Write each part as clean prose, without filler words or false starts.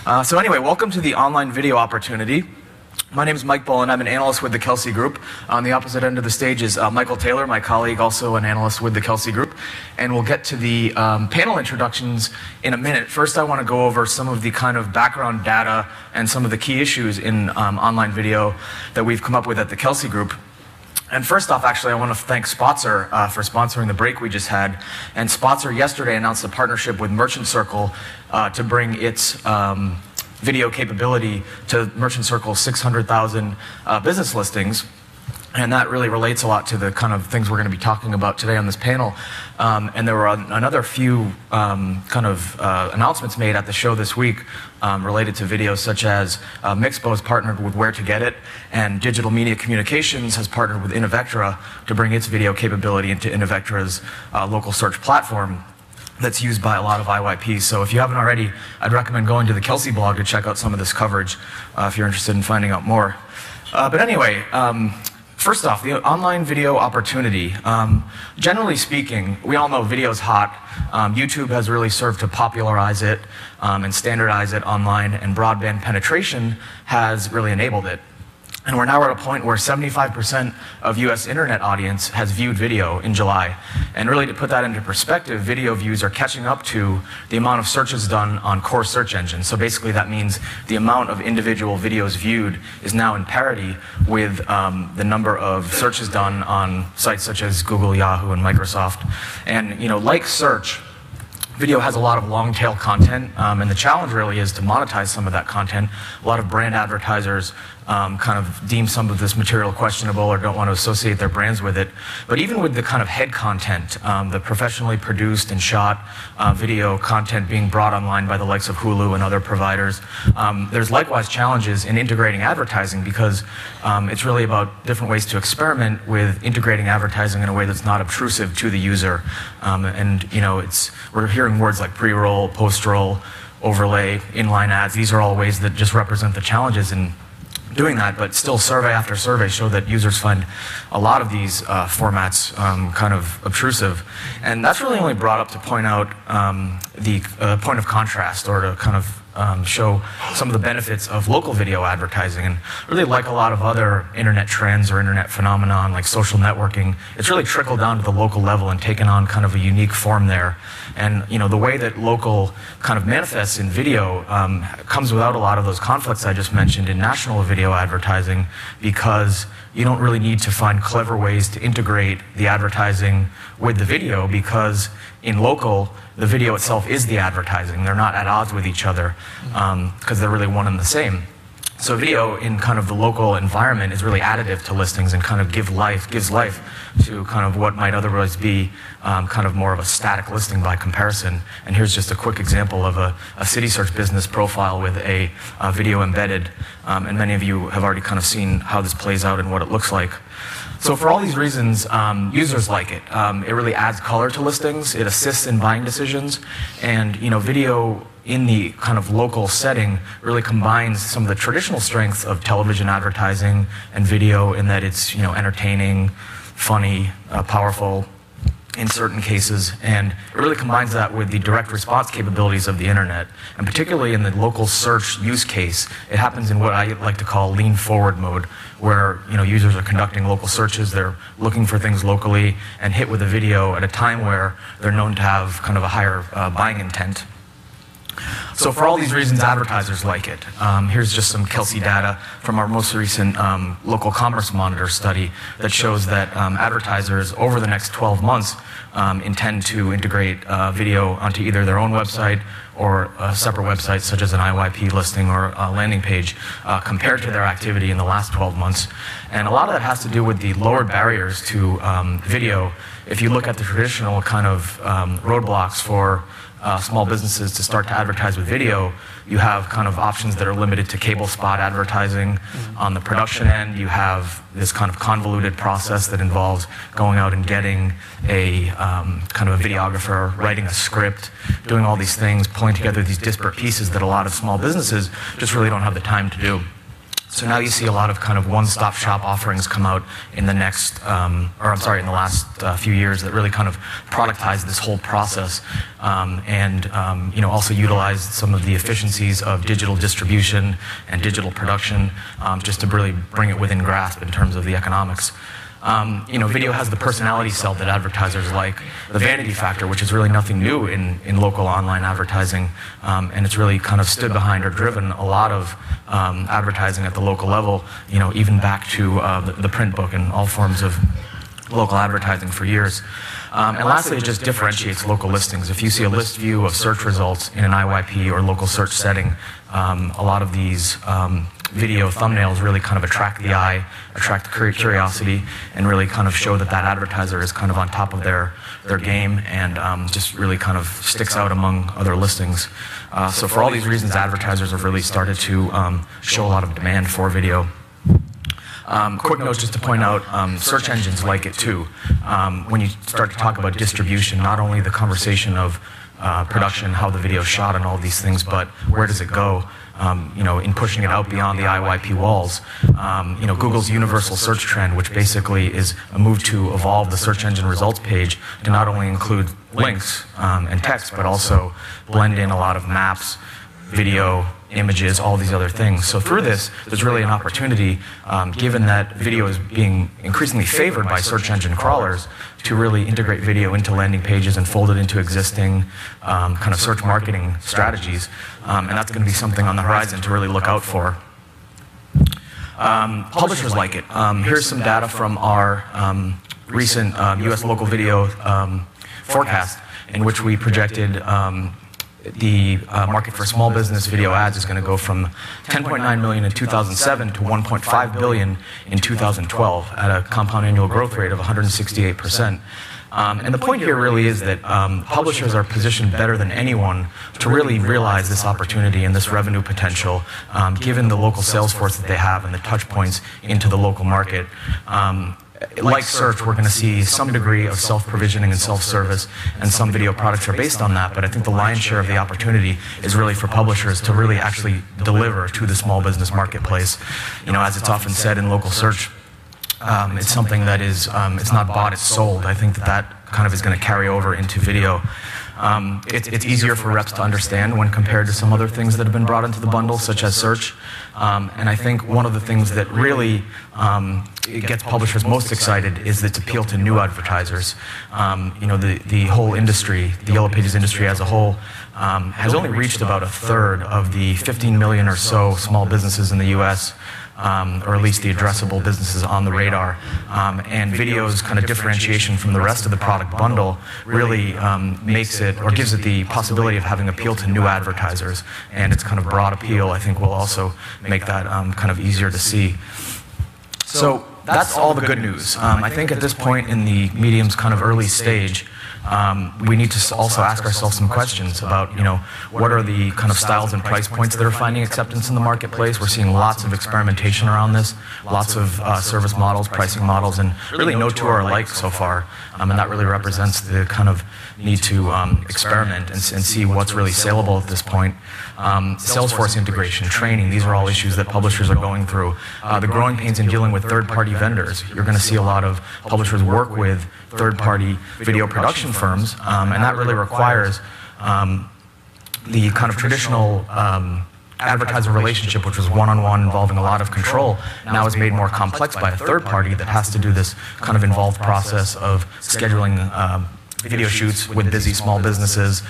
So anyway, welcome to the online video opportunity. My name is Mike Boland. I'm an analyst with the Kelsey Group. On the opposite end of the stage is Michael Taylor, my colleague, also an analyst with the Kelsey Group. And we'll get to the panel introductions in a minute. First, I want to go over some of the kind of background data and some of the key issues in online video that we've come up with at the Kelsey Group. And first off, actually, I want to thank Spotzer for sponsoring the break we just had. And Spotzer yesterday announced a partnership with Merchant Circle to bring its video capability to Merchant Circle's 600,000 business listings. And that really relates a lot to the kind of things we're going to be talking about today on this panel. And there were another few announcements made at the show this week related to video, such as Mixpo has partnered with Where to Get It, and Digital Media Communications has partnered with Innovectra to bring its video capability into Innovectra's local search platform that's used by a lot of IYPs. So if you haven't already, I'd recommend going to the Kelsey blog to check out some of this coverage if you're interested in finding out more. But anyway, first off, the online video opportunity. Generally speaking, we all know video's hot. YouTube has really served to popularize it and standardize it online, and broadband penetration has really enabled it. And we're now at a point where 75% of US internet audience has viewed video in July. And really, to put that into perspective, video views are catching up to the amount of searches done on core search engines. So basically that means the amount of individual videos viewed is now in parity with the number of searches done on sites such as Google, Yahoo, and Microsoft. And like search, video has a lot of long-tail content, and the challenge really is to monetize some of that content. A lot of brand advertisers kind of deem some of this material questionable or don't want to associate their brands with it. But even with the kind of head content, the professionally produced and shot video content being brought online by the likes of Hulu and other providers, there's likewise challenges in integrating advertising, because it's really about different ways to experiment with integrating advertising in a way that's not obtrusive to the user. We're hearing words like pre-roll, post-roll, overlay, inline ads. These are all ways that just represent the challenges in doing that, but still survey after survey show that users find a lot of these formats kind of obtrusive. And that's really only brought up to point out the point of contrast, or to kind of show some of the benefits of local video advertising. And really, like a lot of other internet trends or internet phenomenon like social networking, it's really trickled down to the local level and taken on kind of a unique form there. And the way that local kind of manifests in video comes without a lot of those conflicts I just mentioned in national video advertising, because you don't really need to find clever ways to integrate the advertising with the video, because in local, the video itself is the advertising. They're not at odds with each other, because they're really one and the same. So video in kind of the local environment is really additive to listings and kind of gives life to kind of what might otherwise be kind of more of a static listing by comparison. And here's just a quick example of a city search business profile with a video embedded. And many of you have already kind of seen how this plays out and what it looks like. So for all these reasons, users like it. It really adds color to listings. It assists in buying decisions. And video in the kind of local setting really combines some of the traditional strengths of television advertising and video, in that it's entertaining, funny, powerful in certain cases, and it really combines that with the direct response capabilities of the internet. And particularly in the local search use case, it happens in what I like to call lean forward mode, where users are conducting local searches, they're looking for things locally, and hit with a video at a time where they're known to have kind of a higher buying intent. So for all these reasons, advertisers like it. Here's just some Kelsey data from our most recent local commerce monitor study that shows that advertisers over the next 12 months intend to integrate video onto either their own website or separate websites such as an IYP listing or a landing page compared to their activity in the last 12 months. And a lot of that has to do with the lowered barriers to video. If you look at the traditional kind of roadblocks for small businesses to start to advertise with video, you have kind of options that are limited to cable spot advertising. On the production end, you have this kind of convoluted process that involves going out and getting a kind of a videographer, writing a script, doing all these things, pulling together these disparate pieces that a lot of small businesses just really don't have the time to do. So now you see a lot of kind of one-stop shop offerings come out in the next, in the last few years that really kind of productize this whole process, and also utilize some of the efficiencies of digital distribution and digital production, just to really bring it within grasp in terms of the economics. Video has the personality cell that advertisers like, the vanity factor, which is really nothing new in local online advertising, and it's really kind of stood behind or driven a lot of advertising at the local level, even back to the print book and all forms of local advertising for years. And lastly, it just differentiates local listings. If you see a list view of search results in an IYP or local search setting, a lot of these video thumbnails really kind of attract the eye, attract curiosity, and really kind of show that that advertiser is kind of on top of their game, and just really kind of sticks out among other listings. So for all these reasons, advertisers have really started to show a lot of demand for video. Quick note just to point out, search engines like it too. When you start to talk about distribution, not only the conversation of production, how the video is shot and all these things, but where does it go? In pushing it out beyond the IYP walls. Google's universal search trend, which basically is a move to evolve the search engine results page to not only include links and text, but also blend in a lot of maps, video, images, all these other things. So through this, there's really an opportunity, given that video is being increasingly favored by search engine crawlers, to really integrate video into landing pages and fold it into existing kind of search marketing strategies. And that's going to be something on the horizon to really look out for. Publishers like it. Here's some data from our recent US local video forecast, in which we projected the market for small business video ads is going to go from 10.9 million in 2007 to 1.5 billion in 2012 at a compound annual growth rate of 168%. And the point here really is that publishers are positioned better than anyone to really realize this opportunity and this revenue potential, given the local sales force that they have and the touch points into the local market. Like search, we're going to see some degree of self-provisioning and self-service, and some video products are based on that, but I think the lion's share of the opportunity is really for publishers to really actually deliver to the small business marketplace. As it's often said in local search, it's something that is, it's not bought, it's sold. I think that kind of is going to carry over into video. It's easier for reps to understand when compared to some other things that have been brought into the bundle, such as search. And I think one of the things that really it gets publishers most excited is its appeal to new advertisers. The whole industry, the Yellow Pages industry as a whole, has only reached about a third of the 15 million or so small businesses in the US, or at least the addressable businesses on the radar. And video's kind of differentiation from the rest of the product bundle really makes it, or gives it the possibility of having appeal to new advertisers. And its kind of broad appeal, I think, will also make that kind of easier to see. So that's all the good news. I think at this point in the medium's kind of early stage, we need to also ask ourselves some questions about, what are the kind of styles and price points that are finding acceptance in the marketplace. We're seeing lots of experimentation around this, lots of service models, pricing models, and really no two are alike so far. And that really represents the kind of need to experiment and see what's really saleable at this point. Salesforce integration, training, these are all issues that publishers are going through. The growing pains in dealing with third-party vendors. You're going to see a lot of publishers work with third-party video production firms, and that really requires the kind of traditional advertiser relationship, which was one-on-one involving a lot of control, now is made more complex by a third party that has to do this kind of involved process of scheduling video shoots with busy small businesses,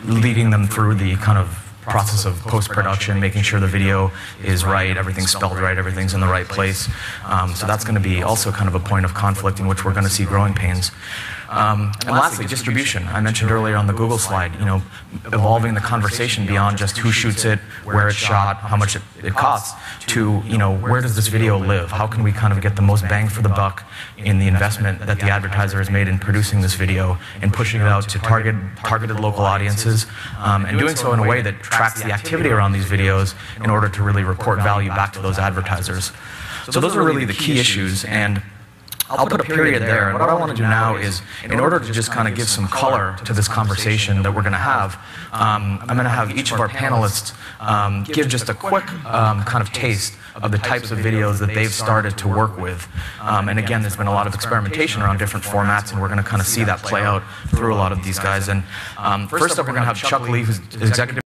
leading them through the kind of process of post-production, making sure the video is right, everything's spelled right, everything's in the right place. So that's going to be also kind of a point of conflict in which we're going to see growing pains. And lastly, distribution. I mentioned earlier on the Google slide, evolving the conversation beyond just who shoots it, where it's shot, how much it costs, to, where does this video live? How can we kind of get the most bang for the buck in the investment that the advertiser has made in producing this video and pushing it out to targeted local audiences, and doing so in a way that tracks the activity around these videos in order to really report value back to those advertisers. So those are really the key issues, and I'll put a period there, and what I want to do now is, in order to just kind of give some color to this conversation that we're going to have, I'm going to have each of our panelists give just a quick kind of taste of the types of videos that they've started to work with. And again, there's been a lot of experimentation around different formats, and we're going to kind of see that play out through a lot of these guys. And first up, we're going to have Chuck Lee, who's executive